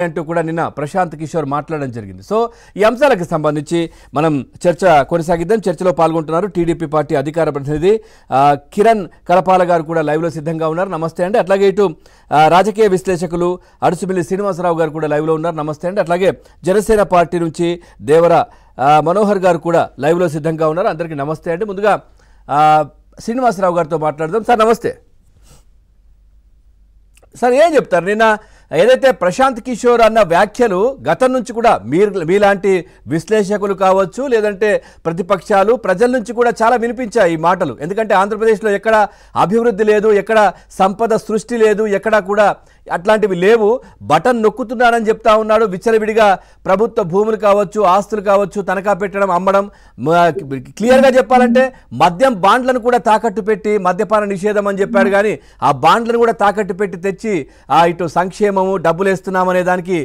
అంటూ కూడా నిన్న ప్రశాంత్ కిషోర్ మాట్లాడడం జరిగింది. సో ఈ అంశాలకు సంబంధించి మనం చర్చ కొనసాగిద్దాం. చర్చలో పాల్గొంటున్నారు టీడీపీ పార్టీ అధికార ప్రతినిధి కిరణ్ కలపాల గారు కూడా లైవ్లో సిద్ధంగా ఉన్నారు. నమస్తే అండి. అట్లాగే ఇటు రాజకీయ విశ్లేషకులు అడుసుమిల్లి శ్రీనివాసరావు గారు కూడా లైవ్లో ఉన్నారు. నమస్తే అండి. అట్లాగే జనసేన పార్టీ నుంచి దేవర మనోహర్ గారు కూడా లైవ్లో సిద్ధంగా ఉన్నారు. అందరికీ నమస్తే అండి. ముందుగా శ్రీనివాసరావు గారితో మాట్లాడదాం. సార్ నమస్తే. సార్ ఏం చెప్తారు? నిన్న ఏదైతే ప్రశాంత్ కిషోర్ అన్న వ్యాఖ్యలు గతం నుంచి కూడా మీలాంటి విశ్లేషకులు కావచ్చు, లేదంటే ప్రతిపక్షాలు ప్రజల నుంచి కూడా చాలా వినిపించాయి ఈ మాటలు. ఎందుకంటే ఆంధ్రప్రదేశ్లో ఎక్కడ అభివృద్ధి లేదు, ఎక్కడ సంపద సృష్టి లేదు, ఎక్కడా కూడా అట్లాంటివి లేవు, బటన్ నొక్కుతున్నానని చెప్తా ఉన్నాడు. విచ్చలవిడిగా ప్రభుత్వ భూములు కావచ్చు, ఆస్తులు కావచ్చు తనఖా పెట్టడం, అమ్మడం, క్లియర్గా చెప్పాలంటే మద్యం బాండ్లను కూడా తాకట్టు పెట్టి మద్యపాన నిషేధం అని చెప్పాడు. కానీ ఆ బాండ్లను కూడా తాకట్టు పెట్టి తెచ్చి ఇటు సంక్షేమము డబ్బులు వేస్తున్నామనే దానికి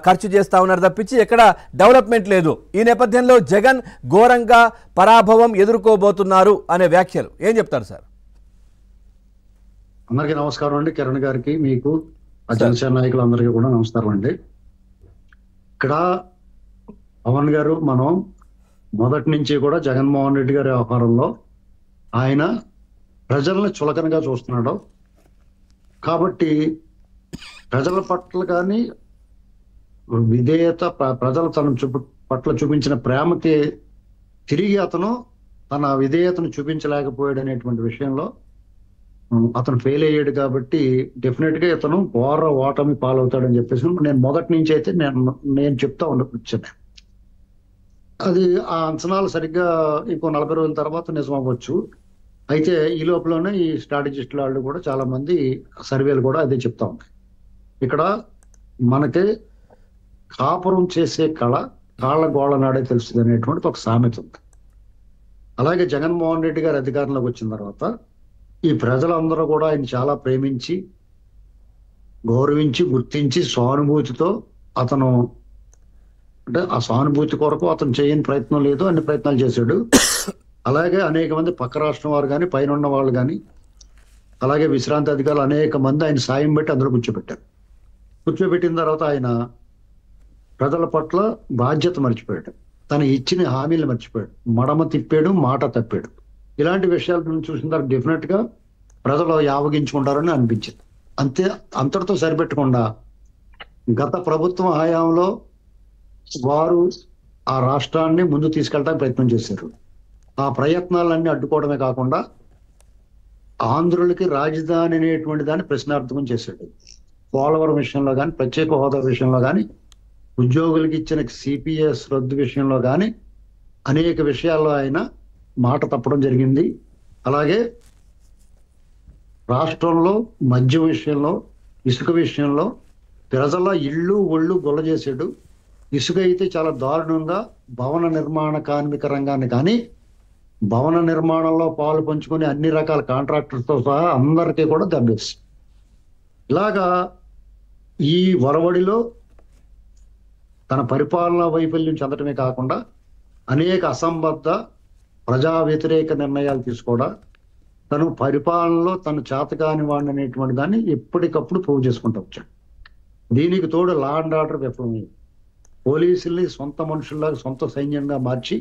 ఖర్చు చేస్తూ ఉన్నారు తప్పించి ఎక్కడ డెవలప్మెంట్ లేదు. ఈ నేపథ్యంలో జగన్ ఘోరంగా పరాభవం ఎదుర్కోబోతున్నారు అనే వ్యాఖ్యలు ఏం చెప్తారు సార్? అందరికీ నమస్కారం అండి. కిరణ్ గారికి, మీకు, జనసేన నాయకులందరికీ కూడా నమస్కారం అండి. ఇక్కడ పవన్ గారు, మనం మొదటి నుంచి కూడా జగన్మోహన్ రెడ్డి గారి వ్యవహారంలో ఆయన ప్రజల్ని చులకనగా చూస్తున్నాడు. కాబట్టి ప్రజల పట్ల కానీ విధేయత, ప్రజలు తన పట్ల చూపించిన ప్రేమకి తిరిగి అతను తన విధేయతను చూపించలేకపోయాడు అనేటువంటి విషయంలో అతను ఫెయిల్ అయ్యాడు. కాబట్టి డెఫినెట్ గా ఇతను ఘోర ఓటమి పాలవుతాడని చెప్పేసి నేను మొదటి నుంచి అయితే నేను చెప్తా ఉండొచ్చాను. అది ఆ అంచనాలు సరిగ్గా ఇంకో 40 రోజుల తర్వాత నిజం అవ్వచ్చు. అయితే ఈ లోపలనే ఈ స్ట్రాటజిస్టుల వాళ్ళు కూడా చాలా మంది సర్వేలు కూడా అదే చెప్తా ఉన్నాయి. ఇక్కడ మనకి కాపురం చేసే కళ కాళ్ళ గోళ నాడే తెలుస్తుంది అనేటువంటి ఒక సామెత ఉంది. అలాగే జగన్మోహన్ రెడ్డి గారు అధికారంలోకి వచ్చిన తర్వాత ఈ ప్రజలందరూ కూడా ఆయన చాలా ప్రేమించి, గౌరవించి, గుర్తించి, సానుభూతితో అతను, అంటే ఆ సానుభూతి కొరకు అతను చేయని ప్రయత్నం లేదు, అన్ని ప్రయత్నాలు చేశాడు. అలాగే అనేక మంది పక్క రాష్ట్రం వారు కానీ, పైన ఉన్న వాళ్ళు కానీ, అలాగే విశ్రాంతి అధికారులు అనేక మంది ఆయన సాయం పెట్టి అందరూ కూర్చోబెట్టారు. కూర్చోబెట్టిన తర్వాత ఆయన ప్రజల పట్ల బాధ్యత మర్చిపోయాడు, తను ఇచ్చిన హామీలు మర్చిపోయాడు, మడమ తిప్పాడు, మాట తప్పాడు. ఇలాంటి విషయాలను చూసిన తర్వాత డెఫినెట్ గా ప్రజలు యావగించుకుంటారని అనిపించింది. అంతటితో సరిపెట్టకుండా గత ప్రభుత్వం హయాంలో వారు ఆ రాష్ట్రాన్ని ముందు తీసుకెళ్ళడానికి ప్రయత్నం చేశారు. ఆ ప్రయత్నాలన్నీ అడ్డుకోవడమే కాకుండా ఆంధ్రులకి రాజధాని అనేటువంటి దాన్ని ప్రశ్నార్థకం చేశాడు. పోలవరం విషయంలో కానీ, ప్రత్యేక హోదా విషయంలో కానీ, ఉద్యోగులకి ఇచ్చిన సిపిఎస్ రద్దు విషయంలో కానీ అనేక విషయాల్లో ఆయన మాట తప్పడం జరిగింది. అలాగే రాష్ట్రంలో మద్యం విషయంలో, ఇసుక విషయంలో ప్రజల ఇళ్ళు ఒళ్ళు గొల్ల చేశాడు. ఇసుక అయితే చాలా దారుణంగా భవన నిర్మాణ కార్మిక రంగాన్ని కానీ, భవన నిర్మాణంలో పాలు పంచుకొని అన్ని రకాల కాంట్రాక్టర్స్తో సహా అందరికీ కూడా దెబ్బేస్తుంది. ఇలాగా ఈ వరవడిలో తన పరిపాలనా వైఫల్యం చెందటమే కాకుండా అనేక అసంబద్ధ ప్రజా వ్యతిరేక నిర్ణయాలు తీసుకోవడం, తను పరిపాలనలో తను చేతకాని వాడిని అనేటువంటి దాన్ని ఎప్పటికప్పుడు ప్రూవ్ చేసుకుంటూ వచ్చాడు. దీనికి తోడు లా అండ్ ఆర్డర్ విఫలమైంది. పోలీసుల్ని సొంత మనుషుల్లాగా, సొంత సైన్యంగా మార్చి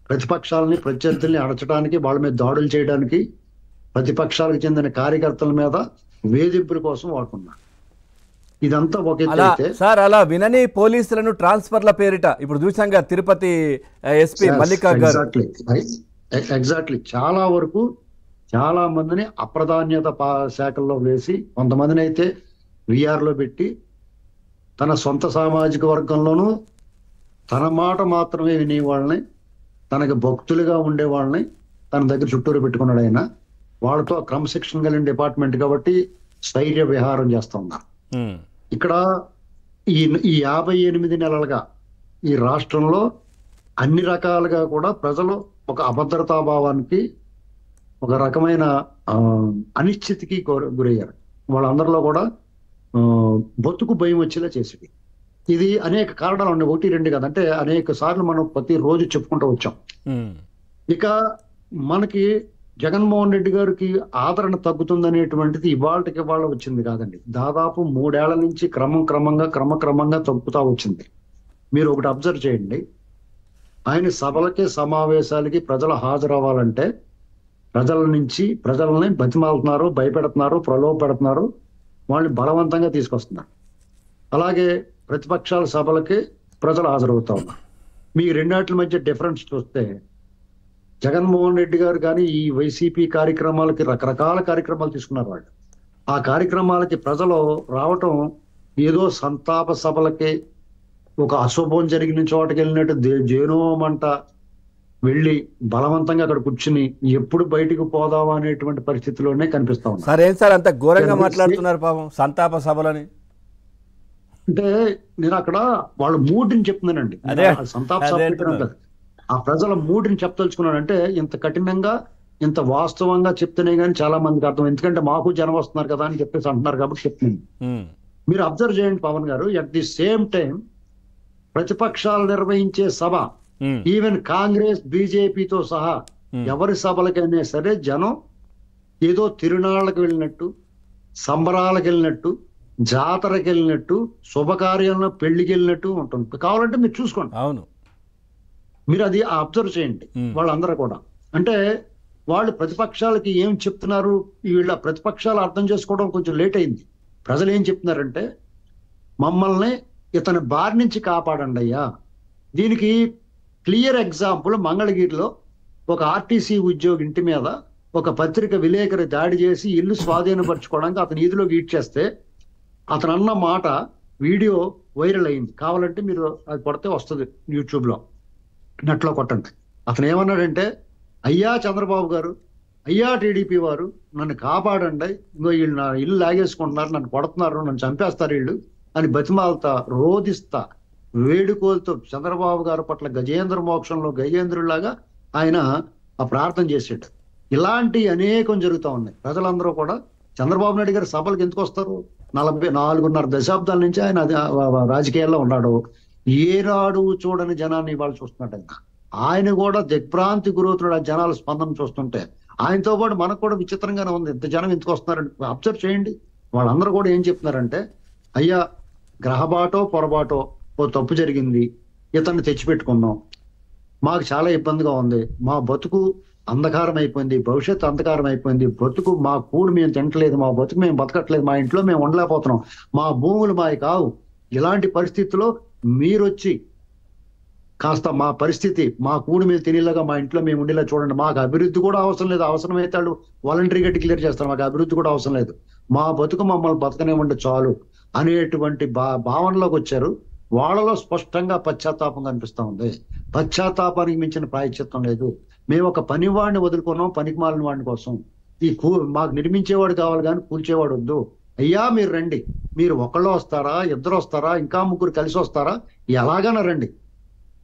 ప్రతిపక్షాలని, ప్రత్యర్థుల్ని అడచడానికి, వాళ్ళ మీద దాడులు చేయడానికి, ప్రతిపక్షాలకు చెందిన కార్యకర్తల మీద వేధింపుల కోసం వాడుకున్నాడు. ఇదంతా ఒక సార్, అలా వినని పోలీసులను ట్రాన్స్ఫర్ల పేరిట ఇప్పుడు చూసాంగా తిరుపతి ఎస్పీ మల్లికా గారు. ఎగ్జాక్ట్లీ చాలా వరకు చాలా మందిని అప్రధాన్యత శాఖల్లో వేసి, కొంతమందిని అయితే విఆర్లో పెట్టి, తన సొంత సామాజిక వర్గంలోనూ తన మాట మాత్రమే వినే వాళ్ళని, తనకి భక్తులుగా ఉండే వాళ్ళని తన దగ్గర చుట్టూరు పెట్టుకున్నాడు. ఆయన వాళ్ళతో క్రమశిక్షణ కలిగిన డిపార్ట్మెంట్ కాబట్టి స్థైర్య విహారం చేస్తూ ఉన్నారు. ఇక్కడ ఈ 58 నెలలుగా ఈ రాష్ట్రంలో అన్ని రకాలుగా కూడా ప్రజలు ఒక అభద్రతాభావానికి, ఒక రకమైన అనిశ్చితికి గురయ్యారు. వాళ్ళందరిలో కూడా బతుకు భయం వచ్చేలా చేసేది. ఇది అనేక కారణాలు ఉన్నాయి, 1, 2 కాదు, అంటే అనేక సార్లు మనం ప్రతి రోజు చెప్పుకుంటూ వచ్చాం. ఇక మనకి జగన్మోహన్ రెడ్డి గారికి ఆదరణ తగ్గుతుందనేటువంటిది ఇవాళకి ఇవాళ వచ్చింది కాదండి. దాదాపు 3 ఏళ్ల నుంచి క్రమక్రమంగా తగ్గుతా వచ్చింది. మీరు ఒకటి అబ్జర్వ్ చేయండి, ఆయన సభలకి సమావేశాలకి ప్రజలు హాజరవ్వాలంటే ప్రజల్ని బతిమాలుతున్నారు, భయపెడుతున్నారు, ప్రలోభ పెడుతున్నారు, వాళ్ళని బలవంతంగా తీసుకొస్తున్నారు. అలాగే ప్రతిపక్షాల సభలకి ప్రజలు హాజరవుతా ఉన్నారు. మీ రెండాట్ల మధ్య డిఫరెన్స్ చూస్తే జగన్మోహన్ రెడ్డి గారు కానీ ఈ వైసీపీ కార్యక్రమాలకి రకరకాల కార్యక్రమాలు తీసుకున్నారు. వాళ్ళు ఆ కార్యక్రమాలకి ప్రజలు రావటం ఏదో సంతాప సభలకి ఒక అశుభం జరిగిన చోటకి వెళ్ళినట్టు జేనోమంట వెళ్ళి బలవంతంగా అక్కడ కూర్చుని ఎప్పుడు బయటికి పోదామా అనేటువంటి పరిస్థితిలోనే కనిపిస్తా ఉంది. సార్ ఏం సార్ అంత ఘోరంగా మాట్లాడుతున్నారు పాపం సంతాప సభలని? అంటే నేను అక్కడ వాళ్ళ మూడ్ని చెప్తున్నానండి. సంతాప సభ ఆ ప్రజల మూడ్ని చెప్పదలుచుకున్నానంటే ఇంత కఠినంగా ఇంత వాస్తవంగా చెప్తేనే కానీ చాలా మందికి అర్థం. ఎందుకంటే మాకు జనం వస్తున్నారు కదా అని చెప్పేసి అంటున్నారు కాబట్టి చెప్తున్నాను. మీరు అబ్జర్వ్ చేయండి పవన్ గారు, అట్ ది సేమ్ టైం ప్రతిపక్షాలు నిర్వహించే సభ, ఈవెన్ కాంగ్రెస్ బీజేపీతో సహా ఎవరి సభలకైనా సరే జనం ఏదో తిరునాళ్ళకి వెళ్ళినట్టు, సంబరాలకు వెళ్ళినట్టు, జాతరకి వెళ్ళినట్టు, శుభకార్యంలో పెళ్లికి వెళ్ళినట్టు ఉంటుంది. కావాలంటే మీరు చూసుకోండి. అవును, మీరు అది అబ్జర్వ్ చేయండి. వాళ్ళందరూ కూడా అంటే వాళ్ళు ప్రతిపక్షాలకి ఏం చెప్తున్నారు, వీళ్ళ ప్రతిపక్షాలు అర్థం చేసుకోవడం కొంచెం లేట్ అయింది. ప్రజలు ఏం చెప్తున్నారంటే మమ్మల్ని ఇతని బారి నుంచి కాపాడండి అయ్యా. దీనికి క్లియర్ ఎగ్జాంపుల్ మంగళగిరిలో ఒక ఆర్టీసీ ఉద్యోగి ఇంటి మీద ఒక పత్రిక విలేకరి దాడి చేసి ఇల్లు స్వాధీనపరచుకోవడానికి అతని ఈదిలోకి ఈడ్చేస్తే అతను అన్న మాట వీడియో వైరల్ అయింది. కావాలంటే మీరు అది కొడితే వస్తుంది, యూట్యూబ్లో నెట్లో కొట్టండి. అతను ఏమన్నాడంటే, అయ్యా చంద్రబాబు గారు, అయ్యా టీడీపీ వారు, నన్ను కాపాడండి, ఇంకో వీళ్ళు నా ఇల్లు లాగేసుకుంటున్నారు, నన్ను కొడుతున్నారు, నన్ను చంపేస్తారు వీళ్ళు అని బతిమాలతా రోధిస్తా వేడుకోలతో చంద్రబాబు గారి పట్ల గజేంద్ర మోక్షంలో గజేంద్రులాగా ఆయన ఆ ప్రార్థన చేసాడు. ఇలాంటి అనేకం జరుగుతూ ఉన్నాయి. ప్రజలందరూ కూడా చంద్రబాబు నాయుడు గారి సభలకు ఎందుకు వస్తారు? 4.5 దశాబ్దాల నుంచి ఆయన రాజకీయాల్లో ఉన్నాడు. ఏనాడు చూడని జనాన్ని ఇవాళ చూస్తున్నాడు. ఆయన కూడా దిగ్భ్రాంతి గురవుతున్నాడు ఆ జనాల స్పందన చూస్తుంటే. ఆయనతో పాటు మనకు కూడా విచిత్రంగానే ఉంది, ఇంత జనం ఎందుకు వస్తున్నారని అబ్జర్వ్ చేయండి. వాళ్ళందరూ కూడా ఏం చెప్తున్నారంటే, అయ్యా గ్రహబాటో పొరబాటో ఓ తప్పు జరిగింది, ఇతన్ని తెచ్చిపెట్టుకున్నాం, మాకు చాలా ఇబ్బందిగా ఉంది, మా బతుకు అంధకారం అయిపోయింది, భవిష్యత్తు అంధకారం అయిపోయింది, బతుకు మా కూడు మేము తినట్లేదు, మా బతుకు మేము బతకట్లేదు, మా ఇంట్లో మేము ఉండలేకపోతున్నాం, మా భూములు మావి కావు. ఇలాంటి పరిస్థితుల్లో మీరొచ్చి కాస్త మా పరిస్థితి, మా కూడు మేము తినేలాగా మా ఇంట్లో మేము ఉండేలా చూడండి. మాకు అభివృద్ధి కూడా అవసరం లేదు, అవసరమైతే వాళ్ళు వాలంటరీగా డిక్లేర్ చేస్తారు, మాకు అభివృద్ధి కూడా అవసరం లేదు, మా బతుకు మమ్మల్ని బతకనివ్వండి చాలు అనేటువంటి భావనలోకి వచ్చారు. వాళ్ళలో స్పష్టంగా పశ్చాత్తాపం కనిపిస్తా ఉంది. పశ్చాత్తాపానికి మించిన ప్రాయశ్చిత్తం లేదు. మేము ఒక పనివాడిని వదులుకున్నాం పనికి మాలిన వాడిని కోసం. మాకు నిర్మించేవాడు కావాలి కానీ కూల్చేవాడు వద్దు. అయ్యా మీరు రండి, మీరు ఒకళ్ళు వస్తారా, ఇద్దరు వస్తారా, ఇంకా ముగ్గురు కలిసి వస్తారా, ఎలాగైనా రండి,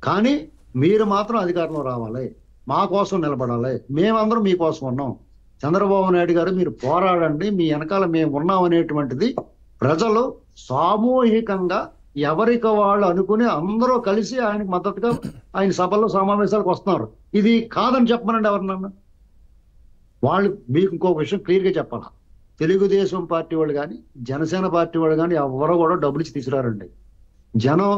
కానీ మీరు మాత్రం అధికారంలో రావాలి, మా కోసం నిలబడాలి, మేమందరం మీకోసం ఉన్నాం, చంద్రబాబు నాయుడు గారు మీరు పోరాడండి, మీ వెనకాల మేము ఉన్నాం అనేటువంటిది ప్రజలు సామూహికంగా ఎవరికి వాళ్ళు అనుకుని అందరూ కలిసి ఆయనకు మద్దతుగా ఆయన సభల్లో సమావేశాలకు వస్తున్నారు. ఇది కాదని చెప్పమనండి ఎవరినన్నా. వాళ్ళు మీకు ఇంకో విషయం క్లియర్గా చెప్పాలా, తెలుగుదేశం పార్టీ వాళ్ళు కానీ జనసేన పార్టీ వాళ్ళు కానీ ఎవరో కూడా డబ్బులు ఇచ్చి తీసుకురారండి. జనం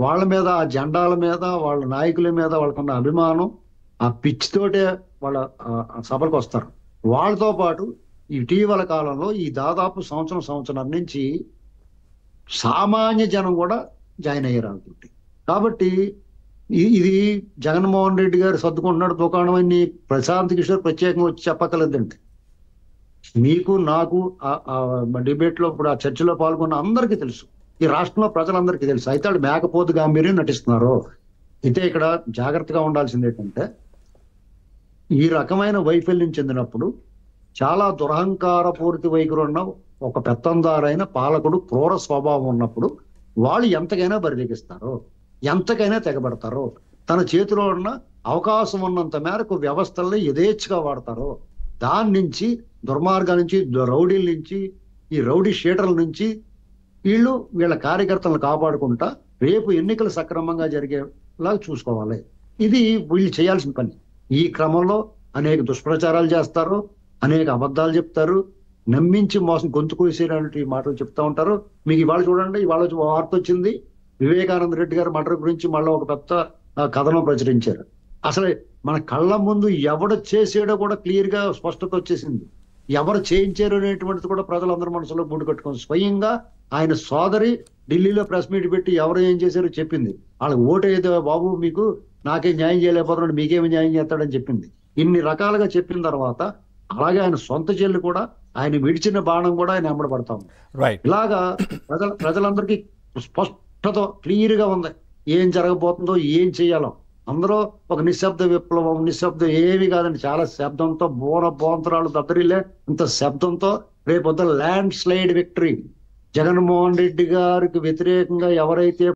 వాళ్ళ మీద, ఆ జెండాల మీద, వాళ్ళ నాయకుల మీద వాళ్ళకున్న అభిమానం, ఆ పిచ్చితోటే వాళ్ళ సభలకు వస్తారు. వాళ్ళతో పాటు ఇటీవల కాలంలో ఈ దాదాపు సంవత్సరం నుంచి సామాన్య జనం కూడా జాయిన్ అయ్యారు అనుకుంటే. కాబట్టి ఇది జగన్మోహన్ రెడ్డి గారు సర్దుకుంటున్నాడు దుకాణం అని ప్రశాంత్ కిషోర్ ప్రత్యేకంగా వచ్చి చెప్పక్కర్లేదండి. మీకు నాకు డిబేట్ లో ఇప్పుడు ఆ చర్చలో పాల్గొన్న అందరికీ తెలుసు, ఈ రాష్ట్రంలో ప్రజలందరికీ తెలుసు. అయితే వాళ్ళు మేకపోతు గాంభీర్యం నటిస్తున్నారు. అయితే ఇక్కడ జాగ్రత్తగా ఉండాల్సింది ఏంటంటే, ఈ రకమైన వైఫల్యం చెందినప్పుడు చాలా దురహంకారపూరిత వైఖరి ఉన్న ఒక పెత్తందారైన పాలకుడు, క్రూర స్వభావం ఉన్నప్పుడు వాళ్ళు ఎంతకైనా బరిదెగిస్తారు, ఎంతకైనా తెగబడతారు. తన చేతిలో ఉన్న అవకాశం ఉన్నంత మేరకు వ్యవస్థల్ని యథేచ్ఛగా వాడతారు. దాని నుంచి, దుర్మార్గాల నుంచి, రౌడీల నుంచి, ఈ రౌడీ షీటర్ల నుంచి వీళ్ళ కార్యకర్తలను కాపాడుకుంటా రేపు ఎన్నికలు సక్రమంగా జరిగేలాగా చూసుకోవాలి. ఇది వీళ్ళు చేయాల్సిన పని. ఈ క్రమంలో అనేక దుష్ప్రచారాలు చేస్తారు, అనేక అబద్ధాలు చెప్తారు, నమ్మించి మోసం గొంతు కోసేటువంటి మాటలు చెప్తా ఉంటారు. మీకు ఇవాళ చూడండి, ఇవాళ వార్త వచ్చింది, వివేకానంద రెడ్డి గారు మర్డర్ గురించి మళ్ళీ ఒక పెద్ద కథనం ప్రచురించారు. అసలు మన కళ్ళ ముందు ఎవడు చేసాడో కూడా క్లియర్ గా స్పష్టత వచ్చేసింది. ఎవరు చేయించారు అనేటువంటిది కూడా ప్రజలందరూ మనసులో బూడు కట్టుకొని స్వయంగా ఆయన సోదరి ఢిల్లీలో ప్రెస్ మీట్ పెట్టి ఎవరు ఏం చేశారో చెప్పింది. వాళ్ళకి ఓటు ఏదో బాబు మీకు నాకే న్యాయం చేయలేకపోతున్నాడు, మీకేమి న్యాయం చేస్తాడని చెప్పింది. ఇన్ని రకాలుగా చెప్పిన తర్వాత అలాగే ఆయన సొంత చెల్లి కూడా ఆయన విడిచిన బాణం కూడా ఆయన వెంబడపడతాం. ఇలాగా ప్రజలందరికీ స్పష్టత క్లియర్ గా ఉంది ఏం జరగబోతుందో, ఏం చేయాలో. అందరూ ఒక నిశ్శబ్ద విప్లవం, నిశ్శబ్దం ఏమి కాదండి, చాలా శబ్దంతో బోంతరాలు దద్దరిల్లే ఇంత శబ్దంతో రేపొద్దు landslide victory. Jaganmohan Reddy గారికి వ్యతిరేకంగా ఎవరైతే